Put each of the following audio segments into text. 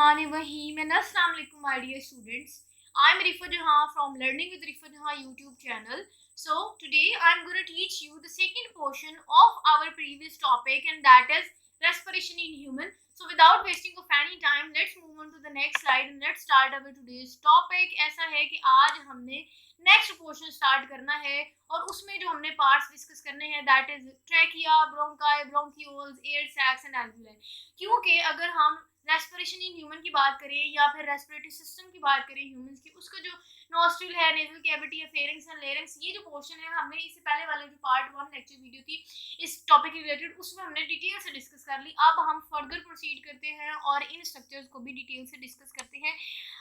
बिस्मिल्लाहिर्रहमानिर्रहीम and अस्सलाम वालेकुम my dear students. I'm Rifa Jahan from Learning with Rifa Jahan YouTube channel. So today I'm going to teach you the second portion of our previous topic, and that is respiration in human. So without wasting of any time, let's move on to the next slide and let's start our today's topic. ऐसा है कि आज हमने next portion start करना है और उसमें जो हमने पार्ट्स डिस्कस करने हैं that is trachea, bronchi, bronchioles, air sacs and alveoli. क्योंकि अगर हम रेस्पिरेशन इन ह्यूमन की बात करें या फिर रेस्पिरेटरी सिस्टम की बात करें ह्यूमंस की, उसका जो नॉस्ट्रिल है, नेजल कैविटी है, फेरिंग्स एंड लेरिंग्स, ये जो पोर्शन है हमने इससे पहले वाले जो पार्ट 1 लेक्चर वीडियो थी इस टॉपिक के रिलेटेड उसमें हमने डिटेल से डिस्कस कर ली. अब हम फर्दर प्रोसीड करते हैं और इन स्ट्रक्चर्स को भी डिटेल से डिस्कस करते हैं.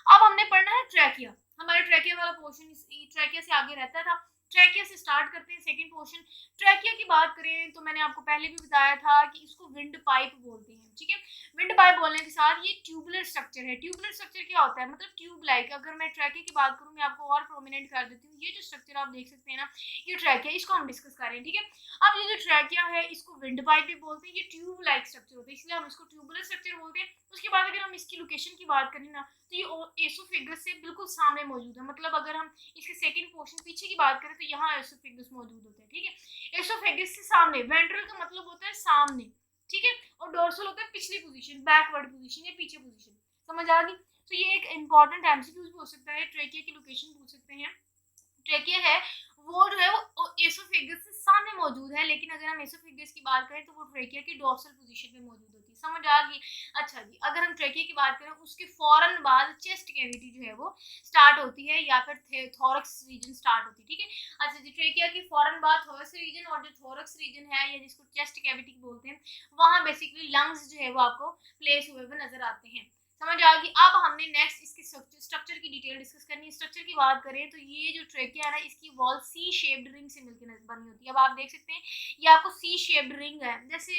अब हमने पढ़ना है ट्रैकिया. हमारा ट्रैकिया वाला पोर्शन ट्रैकिया से आगे रहता था. ट्रैकिया से स्टार्ट करते हैं सेकंड पोर्शन. ट्रैकिया की बात करें तो मैंने आपको पहले भी बताया था कि इसको विंड पाइप बोलते हैं. ठीक है, विंड पाइप बोलने के साथ ये ट्यूबुलर स्ट्रक्चर है. ट्यूबुलर स्ट्रक्चर क्या होता है, मतलब ट्यूब लाइक. अगर मैं ट्रैकिया की बात करूँ, मैं आपको और प्रोमिनेंट कर देती हूँ. ये जो स्ट्रक्चर आप देख सकते हैं ना, ये ट्रैकिया, इसको हम डिस्कस कर रहे हैं. ठीक है, अब ये जो ट्रैकिया है इसको विंड पाइप भी बोलते हैं. ये ट्यूब लाइक स्ट्रक्चर होता है, इसलिए हम इसको ट्यूबुलर स्ट्रक्चर बोलते हैं. उसके बाद अगर हम इसकी लोकेशन की बात करें ना, तो ये एसोफेगस से बिल्कुल सामने मौजूद है. मतलब अगर हम इसके सेकंड पोर्शन पीछे की बात करें तो यहाँ एसोफेगस मौजूद होता है. ठीक है, एसोफेगस से सामने. वेंट्रल का मतलब होता है सामने. ठीक है, और डोर्सल होता है पिछली पोजीशन, बैकवर्ड पोजीशन या पीछे पोजीशन. समझ आ गई? तो ये एक इंपॉर्टेंट एमसीक्यूज हो सकता है. ट्रेकिया की लोकेशन पूछ सकते हैं. ट्रेकिया है वो जो है वो एसोफेगस से सामने मौजूद है, लेकिन अगर हम एसोफेगस की बात करें तो वो ट्रेकिया की डोर्सल पोजीशन में मौजूद होती है. समझ आ गई? अच्छा जी, अगर हम ट्रेकिया की बात करें उसके फौरन बाद चेस्ट कैविटी जो है वो स्टार्ट होती है या फिर थोरक्स रीजन स्टार्ट होती है. ठीक है, अच्छा जी, ट्रेकिया की फौरन बाद थोरक्स रीजन, और जो थोरक्स रीजन है या जिसको चेस्ट कैविटी बोलते हैं, वहाँ बेसिकली लंग्स जो है वो आपको प्लेस हुए हुए नजर आते हैं. समझ आ गई? अब हमने नेक्स्ट इसके स्ट्रक्चर की डिटेल डिस्कस करनी है. स्ट्रक्चर की बात करें तो ये जो ट्रेकिया है इसकी वॉल सी शेप्ड रिंग से मिलकर बनी होती है. अब आप देख सकते हैं ये आपको सी शेप्ड रिंग है. जैसे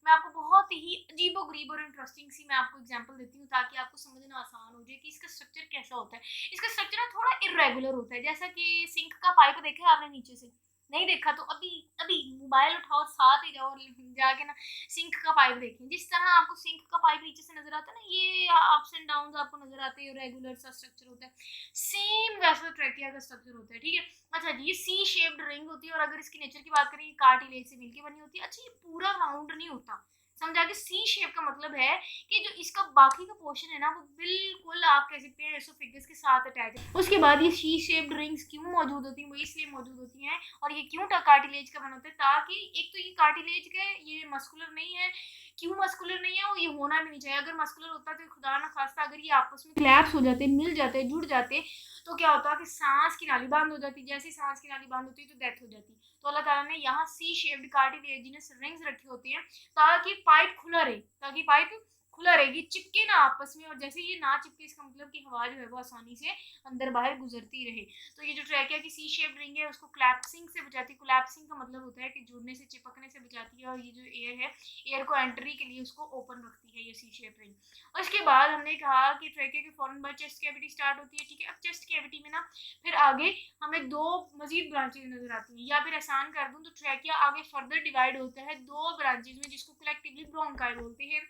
मैं आपको बहुत ही अजीबोगरीब और इंटरेस्टिंग सी मैं आपको एग्जांपल देती हूँ ताकि आपको समझना आसान हो जाए कि इसका स्ट्रक्चर कैसा होता है. इसका स्ट्रक्चर ना थोड़ा इरेगुलर होता है, जैसा कि सिंक का पाइप देखा है आपने नीचे से. नहीं देखा तो अभी अभी मोबाइल उठाओ, साथ ही जाओ और जाके ना सिंक का पाइप देखें. जिस तरह आपको सिंक का पाइप नीचे से नजर आता है ना, ये अप्स एंड डाउन आपको नजर आते हैं, रेगुलर सा स्ट्रक्चर होता है. सेम वैसा ट्रेकिया का स्ट्रक्चर होता है. ठीक है, अच्छा जी, ये सी शेप्ड रिंग होती है और अगर इसकी नेचर की बात करें, ये कार्टिलेज से मिलकर बनी होती है. अच्छा, ये पूरा राउंड नहीं होता. समझा कि सी शेप का मतलब है कि जो इसका बाकी का पोर्शन है ना वो बिल्कुल आप कह सकते हैं एसोफेगस के साथ अटैच है. उसके बाद ये सी शेप्ड रिंग्स क्यों मौजूद होती हैं, वो इसलिए मौजूद होती हैं और ये क्यों कार्टिलेज का बना होता है, ताकि एक तो ये कार्टिलेज का ये मस्कुलर नहीं है. क्यों मस्कुलर नहीं है, वो ये होना भी नहीं चाहिए. अगर मस्कुलर होता तो खुदा ना खास्ता अगर ये आपस में क्लैप्स हो जाते, मिल जाते, जुड़ जाते, तो क्या होता कि सांस की नाली बंद हो जाती. जैसे सांस की नाली बंद होती तो डेथ हो जाती. तो अल्लाह ताला ने यहाँ सी शेप्ड कार्टिलेजिनस रिंग्स रखी होती हैं ताकि पाइप खुला रहे, ताकि पाइप खुला रहेगी, चिपके ना आपस में. और जैसे ये ना चिपके, इसका मतलब कि हवा जो है वो आसानी से अंदर बाहर गुजरती रहे. तो ये जो ट्रैकिया की सी शेप रिंग है उसको क्लैप्सिंग से बचाती है. कोलैप्सिंग का मतलब होता है कि जुड़ने से, चिपकने से बचाती है. और ये जो एयर है, एयर को एंट्री के लिए उसको ओपन रखती है ये सी शेप रिंग. और इसके बाद हमने कहा कि ट्रैकिया के फौरन बाद चेस्ट कैविटी स्टार्ट होती है. ठीक है, अब चेस्ट कैविटी में ना फिर आगे हमें दो मजीद ब्रांचेज नजर आती हैं, या फिर आसान कर दूं तो ट्रैकिया आगे फर्दर डिवाइड होता है दो ब्रांचेज में, जिसको कलेक्टिवली ब्रोंकाई बोलते हैं,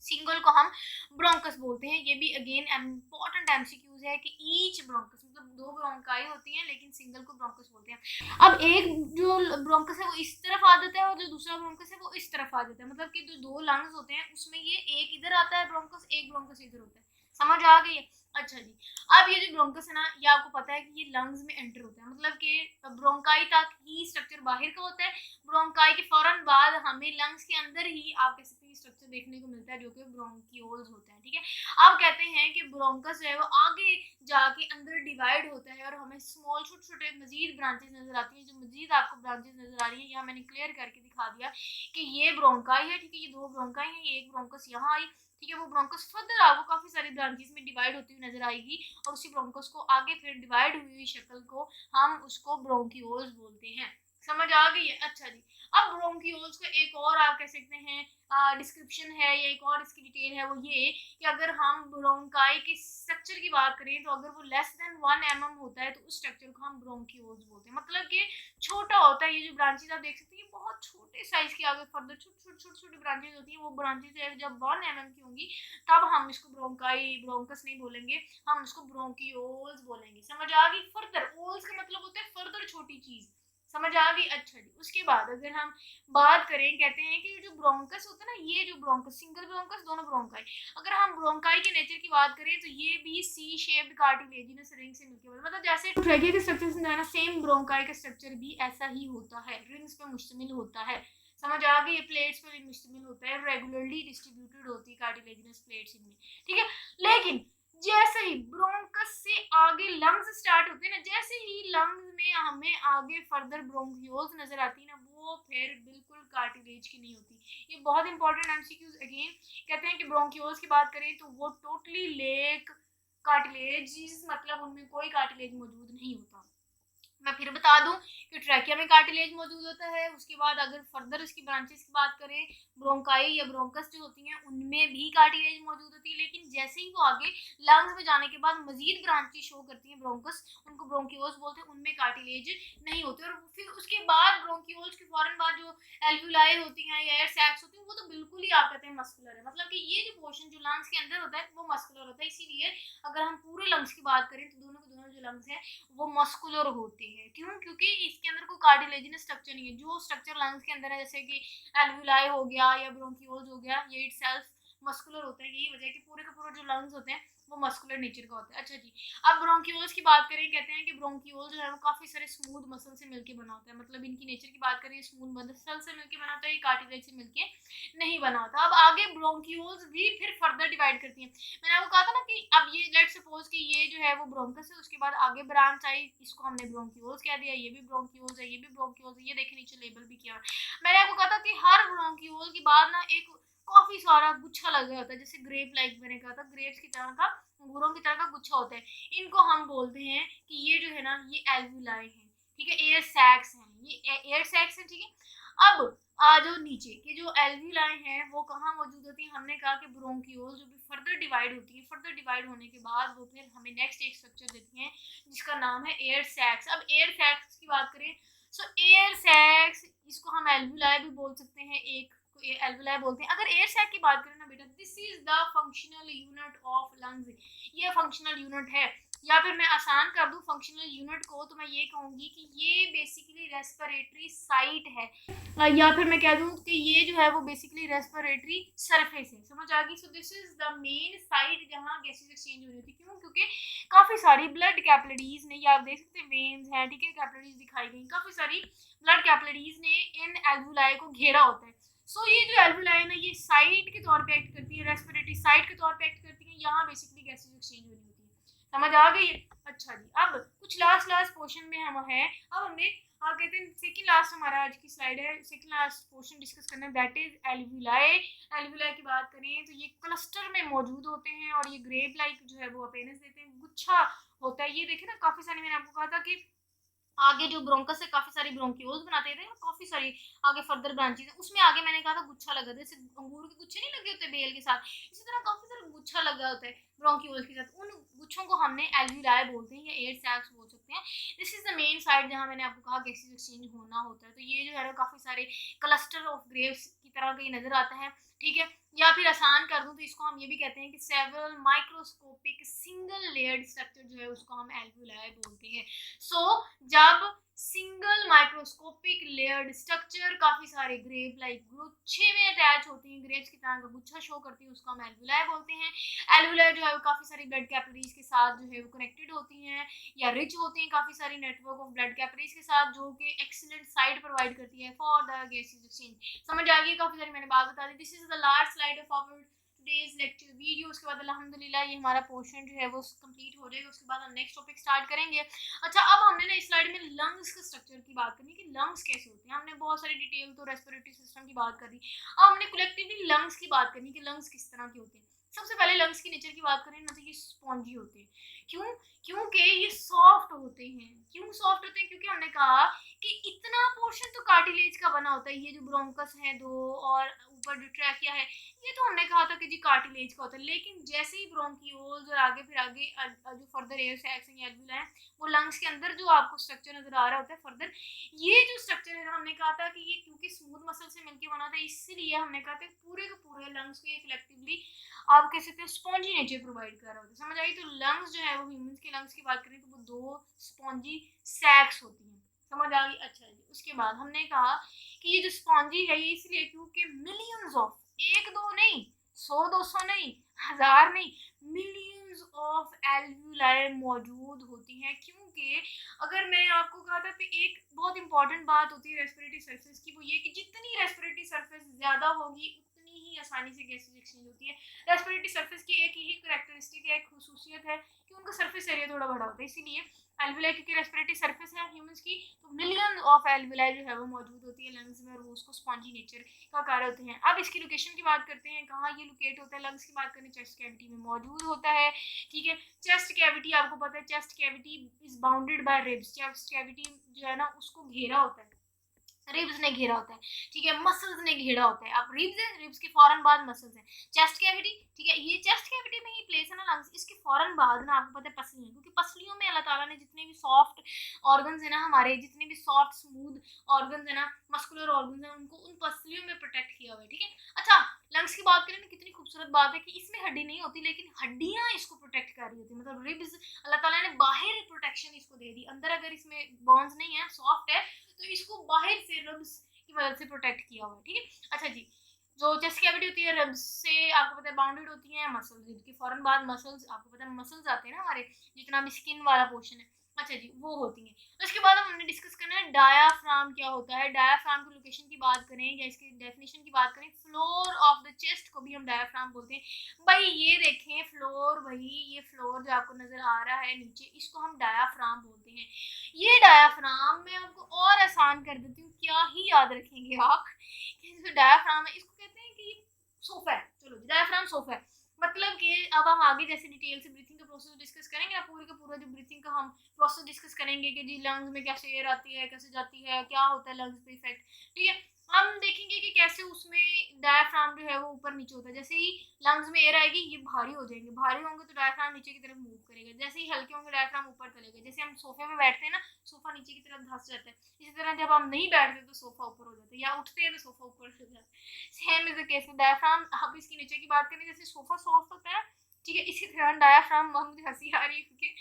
सिंगल को हम ब्रोंकस बोलते हैं. ये भी अगेन इम्पोर्टेंट एमसीक्यूज है कि ईच ब्रोंकस, मतलब दो ब्रोंकाई होती हैं लेकिन सिंगल को ब्रोंकस बोलते हैं. अब एक जो ब्रोंकस है वो इस तरफ आ जाता है और जो दूसरा ब्रोंकस है वो इस तरफ आ जाता है. मतलब कि जो दो लंग्स होते हैं उसमें ये एक इधर आता है ब्रोंकस, एक ब्रोंकस इधर होता है. समझ आ गई है? अच्छा जी, अब ये जो ब्रोंकस है ना, ये आपको पता है कि ये लंग्स में एंटर होता है. मतलब कि ब्रोंकाई तक ही स्ट्रक्चर बाहर का होता है. ब्रोंकाई के फौरन बाद हमें लंग्स के अंदर ही आप कह सकते हैं स्ट्रक्चर देखने को मिलता है जो कि ब्रोंकियोल्स होता है. ठीक है, आप कहते हैं कि ब्रोंकस जो है वो आगे जाके अंदर डिवाइड होता है और हमें स्मॉल छोटे छोटे मजीद ब्रांचेस नजर आती हैं. जो मजीद आपको ब्रांचेस नजर आ रही है यहाँ मैंने क्लियर करके दिखा दिया कि ये ब्रोंकाई है. ठीक है, ये दो ब्रोंकाई है, ये एक ब्रोंकस यहाँ आई. ठीक है, वो ब्रोंकस फर्दर आपको काफी सारी ब्रांचेस में डिवाइड होती हुई नजर आएगी और उसी ब्रोंकस को आगे फिर डिवाइड हुई हुई शक्ल को हम उसको ब्रोंकियोल्स बोलते हैं. समझ आ गई है? अच्छा जी, अब ब्रोंक्यूल्स का एक और आप कह सकते हैं डिस्क्रिप्शन है या एक और इसकी डिटेल है, वो ये कि अगर हम ब्रोंकाई के स्ट्रक्चर की बात करें तो अगर वो लेस देन 1 mm होता है तो उस स्ट्रक्चर को हम ब्रोंक्यूल्स बोलते हैं। मतलब कि छोटा होता है, ये जो ब्रांचेज आप देख सकते हैं बहुत छोटे साइज की, आगे फर्दर छोटी ब्रांचेज होती हैं, वो ब्रांचेज जब 1 mm की होंगी तब हम इसको ब्रोंकाई ब्रोंकस नहीं बोलेंगे, हम इसको ब्रोंक्यूल्स बोलेंगे। समझ आ गई? फर्दर ओल्स का मतलब होता है फर्दर छोटी चीज, समझ आ गई? अच्छा जी, उसके बाद अगर हम बात करें, कहते हैं कि जो ब्रोंकस होता है ना, ये जो ब्रोंकस सिंगल ब्रोंकस दोनों ब्रोंकाई, अगर हम ब्रोंकाई के नेचर की बात करें तो ये भी सी शेप्ड कार्टिलेजिनस रिंग से मिलकर बना, मतलब जैसे ट्रैकिया के स्ट्रक्चर से ना, सेम ब्रोंकाई का स्ट्रक्चर भी ऐसा ही होता है, रिंग्स पे मुश्तमिल होता है। समझ आ गई? ये प्लेट्स पर मुश्तमिल होता है, रेगुलरली डिस्ट्रीब्यूटेड होती है कार्टिलेजिनस प्लेट्स इनमें, ठीक है। लेकिन जैसे ही ब्रोंकस से आगे लंग्स स्टार्ट होते हैं ना, जैसे ही लंग्स में हमें आगे फर्दर ब्रोंक्यूल्स नजर आती है ना, वो फिर बिल्कुल कार्टिलेज की नहीं होती। ये बहुत इंपॉर्टेंट एमसीक्यूज अगेन, कहते हैं कि ब्रोंक्यूल्स की बात करें तो वो टोटली लेक कार्टिलेज, मतलब उनमें कोई कार्टिलेज मौजूद नहीं होता। मैं फिर बता दूं कि ट्रैकिया में कार्टिलेज मौजूद होता है। उसके बाद अगर फर्दर इसकी ब्रांचेस की बात करें, ब्रोंकाई या ब्रोंकस जो होती हैं उनमें भी कार्टिलेज मौजूद होती है, लेकिन जैसे ही वो आगे लंग्स में जाने के बाद मजीद ब्रांचेस शो करती हैं ब्रोंकस, उनको ब्रोंक्यूल्स बोलते हैं, उनमें कार्टिलेज नहीं होते। और फिर उसके बाद ब्रोंक्यूल्स के फौरन बाद जो एल्वुलाई होती हैं या एयर सैक्स होती हैं, वो तो बिल्कुल ही आप कहते हैं मस्कुलर है, मतलब कि ये जो पोर्शन जो लंग्स के अंदर होता है वो मस्कुलर होता है। इसीलिए अगर हम पूरे लंग्स की बात करें तो दोनों के दोनों जो लंग्स हैं वो मस्कुलर होते हैं। क्यों? क्योंकि इसके अंदर कोई कार्टिलेजिनस स्ट्रक्चर नहीं है। जो स्ट्रक्चर लंग्स के अंदर है, जैसे कि एल्वुलाई हो गया या ब्रोंक्यूल्स हो गया, ये इटसेल्फ मस्कुलर होता है। यही वजह है कि पूरे के पूरे जो लंग्स होते हैं वो मस्कुलर नेचर का होता है। अच्छा जी, अब ब्रोंक्यूल्स की बात करें, कहते हैं कि ब्रोंक्यूल जो है वो काफी सारे स्मूथ मसल से मिलके बना होता है, मतलब इनकी नेचर की बात करें स्मूथ मसल से मिलके बना होता है, कार्टिलेज से मिलके नहीं बना होता। अब आगे ब्रोंक्यूल्स भी फिर फर्दर डिवाइड करती हैं। मैंने आपको कहा था ना कि अब ये लेट्स सपोज कि ये जो है वो ब्रोंकस है, उसके बाद आगे ब्रांच आई, इसको हमने ब्रोंक्यूल्स कह दिया, ये भी ब्रोंक्यूल्स है, ये भी ब्रोंक्यूल्स है, ये देखें नीचे लेबल भी किया। मैंने आपको कहा था कि हर ब्रोंक्यूल के बाद ना एक काफी सारा गुच्छा लगा होता है, जैसे ग्रेप लाइक मैंने कहा था, ग्रेप्स की तरह का, अंगूरों की तरह का गुच्छा होता है। इनको हम बोलते हैं कि ये जो है ना ये एल्वुलाई है, ठीक है, एयर सैक्स हैं, ये एयर सैक्स है, ठीक है। अब आ जाओ नीचे कि जो एल्वुलाई हैं वो कहाँ मौजूद होती है। हमने कहा कि ब्रोंक्यूल जो भी फर्दर डिवाइड होती है, फर्दर डिवाइड होने के बाद वो फिर हमें नेक्स्ट एक स्ट्रक्चर देती हैं जिसका नाम है एयर सैक्स। अब एयर सैक्स की बात करें, सो एयर सैक्स, इसको हम एल्वुलाई भी बोल सकते हैं, एक को एल्वुलाई बोलते हैं। अगर एयर सैक की बात करें ना बेटा, this is the functional unit of lungs, ये फंक्शनल यूनिट है। या फिर मैं आसान कर दूं फंक्शनल यूनिट को, तो मैं ये कहूंगी कि ये बेसिकली रेस्पिरेटरी साइट है, या फिर मैं कह दूं कि ये जो है वो बेसिकली रेस्पिरेटरी सरफेस है। समझ आ गई? So this is the main site जहां गैसेस एक्सचेंज हो रही थी। क्यों? क्योंकि काफी सारी ब्लड कैपिलरीज ने, या आप देख सकते हैं वेन्स हैं, ठीक है, कैपिलरीज दिखाई गई, काफी सारी ब्लड कैपिलरीज ने इन एल्वुलाई को घेरा होता है। सो ये जो एल्वुलाई है ना, ये साइट के तौर पे एक्ट करती है, रेस्पिरेटरी साइट के तौर पे एक्ट करती है, यहाँ बेसिकली गैसेस एक्सचेंज हो रही होती है। समझ आ गई? अच्छा जी, अब कुछ लास्ट पोर्शन में हम हैं। अब हमने कहते हैं सेकंड लास्ट हमारा आज की स्लाइड है, सेकंड लास्ट पोर्शन डिस्कस करना है, दैट इज एल्वुलाई। एल्वुलाई की बात करें तो ये क्लस्टर में मौजूद होते हैं और ये ग्रेप लाइक जो है वो अपेयरेंस देते हैं, गुच्छा होता है। ये देखें ना, काफी सारी, मैंने आपको कहा था कि आगे जो ब्रोंकस से काफी सारी ब्रोंक्यूल्स बनाते थे, काफी सारी आगे फर्दर ब्रांचेस हैं, उसमें आगे मैंने कहा था गुच्छा लगा था, जैसे अंगूर के गुच्छे नहीं लगे होते बेल के साथ, इसी तरह काफी सारा गुच्छा लगा होता है ब्रोंक्यूल्स के साथ। उन गुच्छों को हमने एल्वुलाई बोलते हैं या एयर सैक्स बोल सकते हैं। This is the main side जहां मैंने आपको कहा गैसेस एक्सचेंज होना होता है। तो ये जो है ना काफी सारे क्लस्टर ऑफ ग्रेव्स की तरह का ये नजर आता है, ठीक है। या फिर आसान कर दूं तो इसको हम ये भी कहते हैं कि several microscopic single layered structure जो है उसको हम एल्वुलाई बोलते हैं। सो जब सिंगल माइक्रोस्कोपिक लेयर्ड स्ट्रक्चर काफी सारे ग्रेप लाइक गुच्छे में अटैच होती हैं, ग्रेप्स की तरह का गुच्छा शो करती है, उसको हम एल्वुलाई बोलते हैं। एल्वुलाई जो है वो काफी सारी ब्लड कैपिलरीज के साथ जो है वो कनेक्टेड होती हैं या रिच होती हैं काफी सारी नेटवर्क ऑफ ब्लड कैपिलरीज के साथ, जो कि एक्सीलेंट साइट प्रोवाइड करती है फॉर द गैसेस एक्सचेंज। समझ आ गई? काफी सारी मैंने बात बता दी। This is the last slide of our today's lecture video. उसके बाद अल्हम्दुलिल्लाह ये हमारा पोर्शन जो है वो कंप्लीट हो जाएगा, उसके बाद हम नेक्स्ट टॉपिक स्टार्ट करेंगे। अच्छा, अब हमने ना इस स्लाइड में लंग्स के स्ट्रक्चर की बात करनी कि लंग्स कैसे होते हैं। हमने बहुत सारी डिटेल तो रेस्पिरेटरी सिस्टम की बात करी, अब हमने कलेक्टिवली लंग्स की बात करनी कि लंग्स किस तरह के होते हैं। सबसे पहले लंग्स की नेचर की बात करें ना तो ये स्पॉन्जी होते हैं। क्यों? क्योंकि ये सॉफ्ट होते हैं। क्यों सॉफ्ट होते हैं? क्योंकि हमने कहा कि इतना पोर्शन तो कार्टिलेज का बना होता है। ये जो ब्रोंकस है दो और ऊपर जो ट्रैकिया है, ये तो हमने कहा था कि जी कार्टिलेज का होता है। लेकिन जैसे ही ब्रोंकियोल्स और आगे फिर आगे जो further air sacs and alveoli है, वो लंग्स के अंदर जो आपको स्ट्रक्चर नजर आ रहा होता है फर्दर, ये जो स्ट्रक्चर है ना, हमने कहा था कि ये क्योंकि स्मूथ मसल से मिलकर बना था, इसलिए हमने कहा था पूरे के पूरे लंग्स को ये कलेक्टिवली आप कह सकते हैं स्पॉन्जी नेचर प्रोवाइड कर रहा होता है। समझ आई? तो लंग्स जो है वो ह्यूमंस के लंग्स की बात करें तो वो दो स्पॉन्जी सैक्स होती हैं। समझ आ गई? अच्छा जी। उसके बाद हमने कहा कि ये जो स्पॉन्जी है ये इसलिए क्योंकि मिलियंस ऑफ, एक दो नहीं, 100-200 नहीं, हजार नहीं, मिलियंस ऑफ एल्वियोलाई मौजूद होती हैं। क्योंकि अगर मैं आपको कहा था कि एक बहुत इंपॉर्टेंट बात होती है रेस्पिरेटरी सरफेस की, वो ये कि जितनी रेस्पिरेटरी सरफेस ज्यादा होगी उतनी ही आसानी से गैसेज एक्सचेंज होती है। रेस्पिरेटरी सरफेस की एक यही कैरेक्टरिस्टिक है, एक खुसूसियत है कि उनका सरफेस एरिया थोड़ा बड़ा होता है। इसीलिए एल्वियोलाई क्योंकि रेस्पिरेटरी सरफेस है ह्यूमंस की, तो मिलियन ऑफ एल्वियोलाई जो है वो मौजूद होती है लंग्स में और वो उसको स्पॉन्जी नेचर का कार्य होते हैं। अब इसकी लोकेशन की बात करते हैं, कहाँ ये लोकेट होता है। लंग्स की बात करें, चेस्ट कैविटी में मौजूद होता है। ठीक है, चेस्ट कैविटी आपको पता है, chest cavity is bounded by ribs. Chest cavity जो है ना उसको घेरा होता है, रिब्स ने घेरा होता है। ठीक है, मसल्स ने घेरा होता है। अब रिब्स है, रिब्स के फौरन बाद मसल्स है। चेस्ट कैविटी, ठीक है, ये चेस्ट कैविटी में ही प्लेस है ना लंग्स, इसके फौरन बाद ना आपको पता है पसलियां, क्योंकि पसलियों में अल्लाह ताला ने जितने भी सॉफ्ट ऑर्गन्स है ना हमारे, जितने भी सॉफ्ट स्मूथ ऑर्गन्स है ना, मस्कुलर ऑर्गन्स है, उनको उन पसलियों में प्रोटेक्ट किया हुआ है। ठीक है, अच्छा लंग्स की बात करें ना, कितनी खूबसूरत बात है कि इसमें हड्डी नहीं होती लेकिन हड्डियां इसको प्रोटेक्ट कर रही होती है। मतलब रिब्स अल्लाह ताला ने बाहर प्रोटेक्शन इसको दे दी, अंदर अगर इसमें बोन्स नहीं है, सॉफ्ट है, तो इसको बाहर से रब्स की मदद से प्रोटेक्ट किया हुआ है। ठीक है, अच्छा जी। जो चेस्ट कैविटी होती है रब्स से आपको पता है बाउंडेड होती है मसल्स, जिनके फौरन बाद मसल्स, आपको पता है मसल्स आते हैं ना हमारे, जितना भी स्किन वाला पोर्शन है, अच्छा जी, वो होती हैं। उसके बाद हम हमने डिस्कस करना है डायाफ्राम क्या होता है। डायाफ्राम की लोकेशन की बात करें या इसकी डेफिनेशन की बात करें, फ्लोर ऑफ द चेस्ट को भी हम डायाफ्राम बोलते हैं। भाई ये देखें फ्लोर, वही ये फ्लोर जो आपको नजर आ रहा है नीचे, इसको हम डायाफ्राम बोलते हैं। ये डायाफ्राम मैं आपको और आसान कर देती हूँ, क्या ही याद रखेंगे आप कि जो डायाफ्राम है इसको कहते हैं कि सोफा है। चलो डायाफ्राम सोफा है, मतलब कि अब हम आगे जैसे डिटेल से ब्रीथिंग का प्रोसेस डिस्कस करेंगे ना, पूरे का पूरा जो ब्रीथिंग का हम प्रोसेस डिस्कस करेंगे कि जी लंग्स में कैसे एयर आती है, कैसे जाती है, क्या होता है लंग्स पे इफेक्ट। ठीक है, हम देखेंगे कि कैसे उसमें डायाफ्राम जो है वो ऊपर नीचे होता है। जैसे ही लंग्स में एयर आएगी ये भारी हो जाएंगे, भारी होंगे तो डायाफ्राम नीचे की तरफ मूव करेगा। जैसे ही हल्के होंगे डायाफ्राम ऊपर चलेगा। जैसे हम सोफे में बैठते हैं ना, सोफा नीचे की तरफ धंस जाता है, इसी तरह जब हम नहीं बैठते तो सोफा ऊपर हो जाता है, या उठते हैं तो सोफा ऊपर हो जाता है। सेम इज द केस में डायाफ्राम। अब इसकी नीचे की बात करें, जैसे सोफा सॉफ्ट होता है, ठीक है, इसी तरह डायाफ्राम, मुझे हंसी आ रही है क्योंकि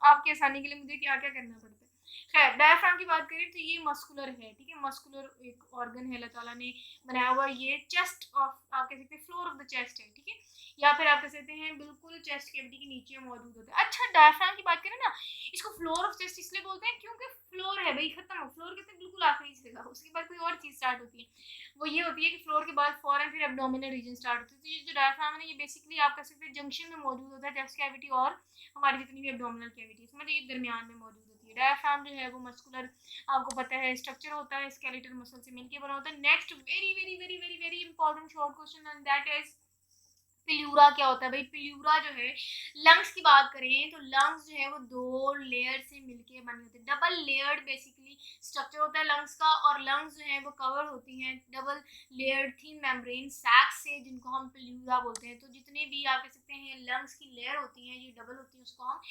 आपकी आसानी के लिए मुझे क्या क्या करना पड़ता है। खैर डायाफ्राम की बात करें तो ये मस्कुलर है। ठीक है, मस्कुलर एक ऑर्गन है अल्लाह ताला ने बनाया हुआ। ये चेस्ट ऑफ, आप कह सकते हैं फ्लोर ऑफ द चेस्ट है। ठीक है, या फिर आप कह सकते हैं बिल्कुल चेस्ट कैविटी के नीचे मौजूद होता है। अच्छा डायाफ्राम की बात करें ना, इसको फ्लोर ऑफ चेस्ट इसलिए बोलते हैं क्योंकि फ्लोर है भाई, खत्म हो, फ्लोर कहते हैं बिल्कुल आखिरी जगह, उसके बाद कोई और चीज स्टार्ट होती है। वो ये होती है कि फ्लोर के बाद फौरन फिर एब्डोमिनल रीजन स्टार्ट होती है। तो ये जो डायफ्राम है ना, ये बेसिकली आप कह सकते हैं जंक्शन में मौजूद होता है चेस्ट कैविटी और हमारी जितनी भी एब्डोमिनल कैविटी है, मतलब ये दरमियान में मौजूद होती है। डायफ्राम जो है वो मस्कुलर, आपको पता है स्ट्रक्चर होता है, स्केलेटल मसल से मिलकर बना होता है। Next very very very very very important short question and that is pleura क्या होता है। भाई प्लूरा जो है, लंग्स की बात करें तो लंग्स जो है वो दो लेयर से मिलके बने होते हैं। डबल लेयर्ड बेसिकली स्ट्रक्चर होता है लंग्स का, और लंग्स जो है वो कवर होती हैं double layered thin membrane sac से, जिनको हम प्लूरा बोलते हैं। तो जितने भी आप कह सकते हैं लंग्स की लेयर होती हैं ये डबल होती है, उसको हम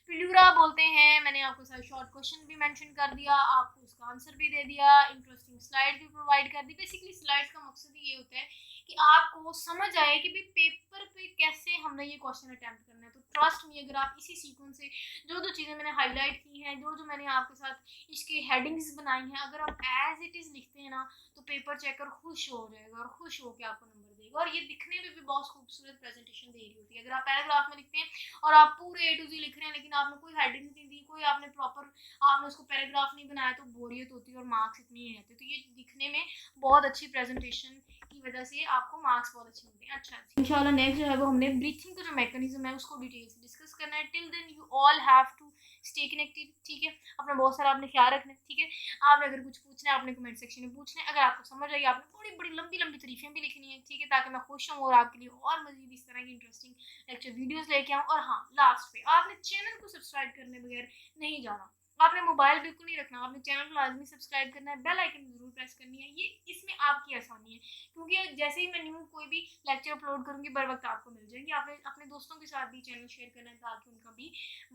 प्लूरा बोलते हैं। मैंने आपको सारे शॉर्ट क्वेश्चन भी मेंशन कर दिया, आपको उसका आंसर भी दे दिया, इंटरेस्टिंग स्लाइड भी प्रोवाइड कर दी। बेसिकली स्लाइड्स का मकसद ही ये होता है कि आपको समझ आए कि भाई पेपर पे कैसे हमने ये क्वेश्चन अटेम्प्ट करना है। तो ट्रस्ट मी, अगर आप इसी सीक्वेंस से जो जो चीज़ें मैंने हाईलाइट की हैं, जो जो मैंने आपके साथ इसकी हेडिंग्स बनाई हैं, अगर आप एज इट इज़ लिखते हैं ना, तो पेपर चेकर खुश हो जाएगा और खुश होकर आपको नंबर देगा। और ये दिखने में भी बहुत खूबसूरत प्रेजेंटेशन दे रही होती है। अगर आप पैराग्राफ में लिखते हैं और आप पूरे A to Z लिख रहे हैं लेकिन आपने कोई हेडिंग नहीं दी, कोई आपने प्रॉपर आपने उसको पैराग्राफ नहीं बनाया, तो बोरियत होती है और मार्क्स इतने नहीं रहते। तो ये दिखने में बहुत अच्छी प्रेजेंटेशन की वजह से आपको मार्क्स बहुत अच्छे मिलते हैं। अच्छा इंशाल्लाह नेक्स्ट जो है वो हमने ब्रीथिंग का जो मैकेनिज्म है उसको डिटेल से डिस्कस करना है। Till then you all have to stay connected, ठीक है। अपना बहुत सारा आपने ख्याल रखना है, ठीक है। आपने अगर कुछ पूछना है आपने कमेंट सेक्शन में पूछना है। अगर आपको समझ आई आपने बड़ी बड़ी लंबी लंबी तारीफें भी लिखनी है, ठीक है, ताकि मैं खुश हूँ और आपके लिए और मजीद इस तरह की इंटरेस्टिंग लेक्चर वीडियोस लेके आऊँ। और हाँ, लास्ट पे आपने चैनल को सब्सक्राइब करने बगैर नहीं जाना। आपने मोबाइल बिल्कुल नहीं रखना, आपने चैनल को लाजमी सब्सक्राइब करना है, बेल आइकन जरूर प्रेस करनी है। ये इसमें आपकी आसानी है, क्योंकि जैसे ही मैं न्यू कोई भी लेक्चर अपलोड करूंगी बर वक्त आपको मिल जाएंगे। आपने अपने दोस्तों के साथ भी चैनल शेयर करना है ताकि उनका भी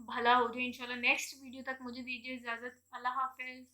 भला हो जाए। इंशाल्लाह नेक्स्ट वीडियो तक मुझे दीजिए इजाज़त। अल्लाह हाफिज़।